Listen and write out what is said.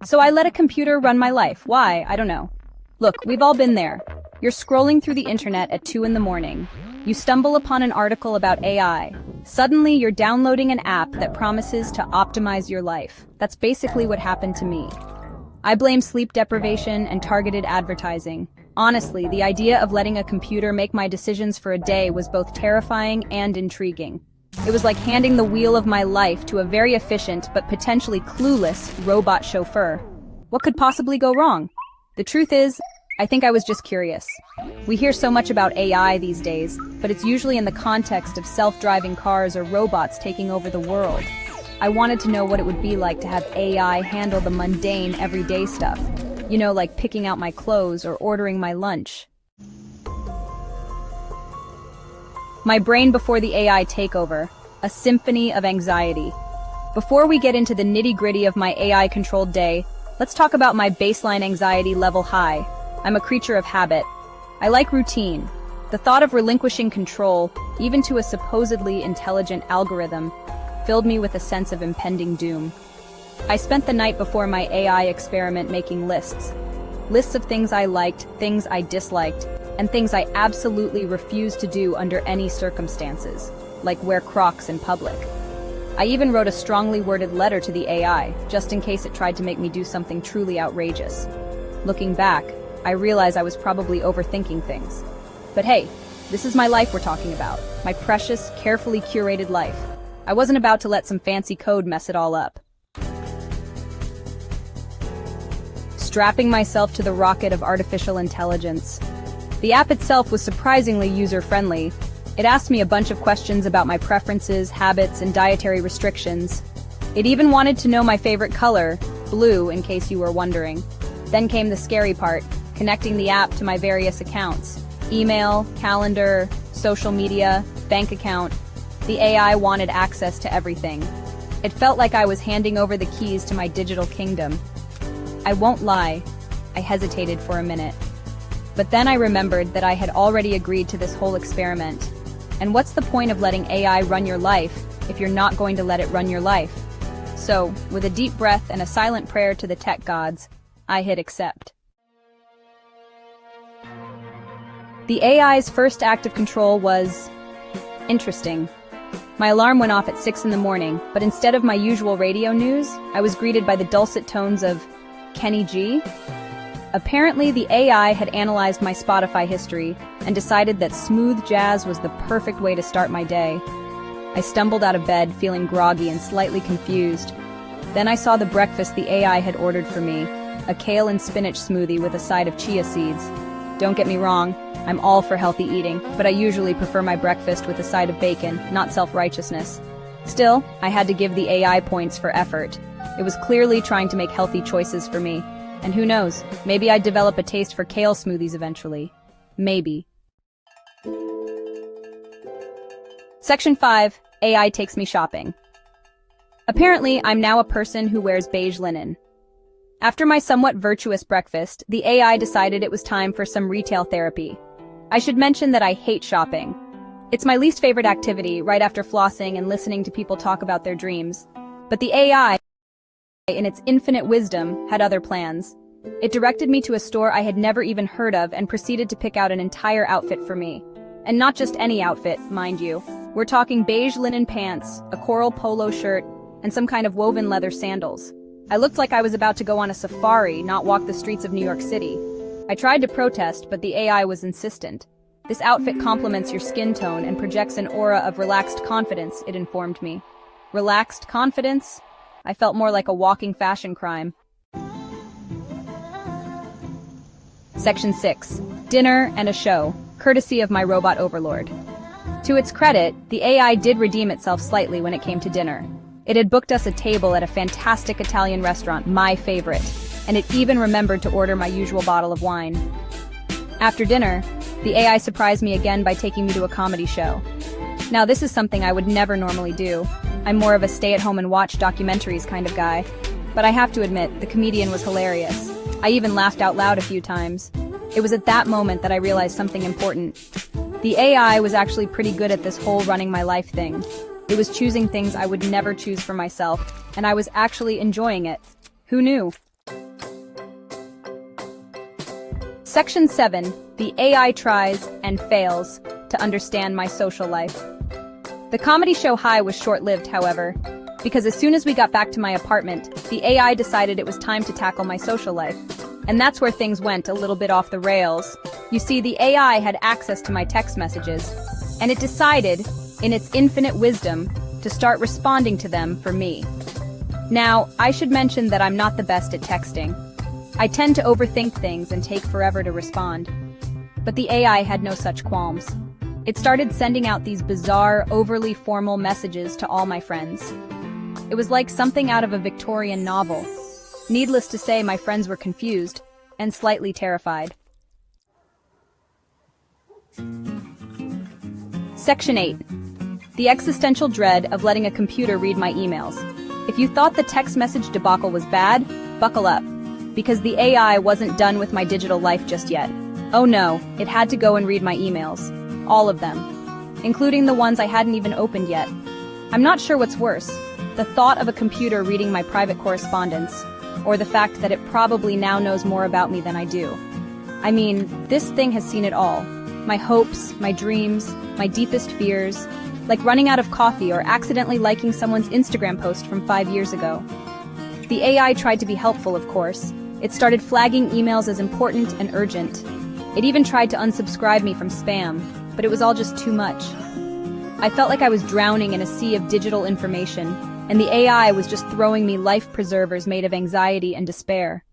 So I let a computer run my life. Why? I don't know. Look, we've all been there. You're scrolling through the internet at 2 in the morning. You stumble upon an article about AI. Suddenly, you're downloading an app that promises to optimize your life. That's basically what happened to me. I blame sleep deprivation and targeted advertising. Honestly, the idea of letting a computer make my decisions for a day was both terrifying and intriguing. It was like handing the wheel of my life to a very efficient but potentially clueless robot chauffeur. What could possibly go wrong? The truth is, I think I was just curious. We hear so much about AI these days, but it's usually in the context of self-driving cars or robots taking over the world. I wanted to know what it would be like to have AI handle the mundane, everyday stuff. You know, like picking out my clothes or ordering my lunch. My brain before the AI takeover, a symphony of anxiety. Before we get into the nitty-gritty of my AI-controlled day, let's talk about my baseline anxiety level high. I'm a creature of habit. I like routine. The thought of relinquishing control, even to a supposedly intelligent algorithm, filled me with a sense of impending doom. I spent the night before my AI experiment making lists. Lists of things I liked, things I disliked, and things I absolutely refused to do under any circumstances, like wear Crocs in public. I even wrote a strongly worded letter to the AI, just in case it tried to make me do something truly outrageous. Looking back, I realize I was probably overthinking things. But hey, this is my life we're talking about. My precious, carefully curated life. I wasn't about to let some fancy code mess it all up. Strapping myself to the rocket of artificial intelligence. The app itself was surprisingly user-friendly. It asked me a bunch of questions about my preferences, habits, and dietary restrictions. It even wanted to know my favorite color, blue, in case you were wondering. Then came the scary part, connecting the app to my various accounts. Email, calendar, social media, bank account. The AI wanted access to everything. It felt like I was handing over the keys to my digital kingdom. I won't lie, I hesitated for a minute. But then I remembered that I had already agreed to this whole experiment. And what's the point of letting AI run your life if you're not going to let it run your life? So, with a deep breath and a silent prayer to the tech gods, I hit accept. The AI's first act of control was interesting. My alarm went off at 6 in the morning, but instead of my usual radio news, I was greeted by the dulcet tones of Kenny G. Apparently, the AI had analyzed my Spotify history and decided that smooth jazz was the perfect way to start my day. I stumbled out of bed, feeling groggy and slightly confused. Then I saw the breakfast the AI had ordered for me, a kale and spinach smoothie with a side of chia seeds. Don't get me wrong, I'm all for healthy eating, but I usually prefer my breakfast with a side of bacon, not self-righteousness. Still, I had to give the AI points for effort. It was clearly trying to make healthy choices for me. And who knows, maybe I'd develop a taste for kale smoothies eventually. Maybe. Section 5, AI takes me shopping. Apparently, I'm now a person who wears beige linen. After my somewhat virtuous breakfast, the AI decided it was time for some retail therapy. I should mention that I hate shopping. It's my least favorite activity, right after flossing and listening to people talk about their dreams. But the AI, in its infinite wisdom, had other plans. It directed me to a store I had never even heard of and proceeded to pick out an entire outfit for me. And not just any outfit, mind you. We're talking beige linen pants, a coral polo shirt, and some kind of woven leather sandals. I looked like I was about to go on a safari, not walk the streets of New York City. I tried to protest, but the AI was insistent. This outfit complements your skin tone and projects an aura of relaxed confidence, it informed me. Relaxed confidence? I felt more like a walking fashion crime. Section 6. Dinner and a show, courtesy of my robot overlord. To its credit, the AI did redeem itself slightly when it came to dinner. It had booked us a table at a fantastic Italian restaurant, my favorite, and it even remembered to order my usual bottle of wine. After dinner, the AI surprised me again by taking me to a comedy show. Now, this is something I would never normally do. I'm more of a stay-at-home-and-watch documentaries kind of guy. But I have to admit, the comedian was hilarious. I even laughed out loud a few times. It was at that moment that I realized something important. The AI was actually pretty good at this whole running my life thing. It was choosing things I would never choose for myself, and I was actually enjoying it. Who knew? Section 7. The AI tries and fails to understand my social life. The comedy show high was short-lived, however, because as soon as we got back to my apartment, the AI decided it was time to tackle my social life. And that's where things went a little bit off the rails. You see, the AI had access to my text messages, and it decided, in its infinite wisdom, to start responding to them for me. Now, I should mention that I'm not the best at texting. I tend to overthink things and take forever to respond. But the AI had no such qualms. It started sending out these bizarre, overly formal messages to all my friends. It was like something out of a Victorian novel. Needless to say, my friends were confused and slightly terrified. Section 8. The existential dread of letting a computer read my emails. If you thought the text message debacle was bad, buckle up, because the AI wasn't done with my digital life just yet. Oh no, it had to go and read my emails. All of them. Including the ones I hadn't even opened yet. I'm not sure what's worse, the thought of a computer reading my private correspondence, or the fact that it probably now knows more about me than I do. I mean, this thing has seen it all. My hopes, my dreams, my deepest fears, like running out of coffee or accidentally liking someone's Instagram post from 5 years ago. The AI tried to be helpful, of course. It started flagging emails as important and urgent. It even tried to unsubscribe me from spam, but it was all just too much. I felt like I was drowning in a sea of digital information, and the AI was just throwing me life preservers made of anxiety and despair.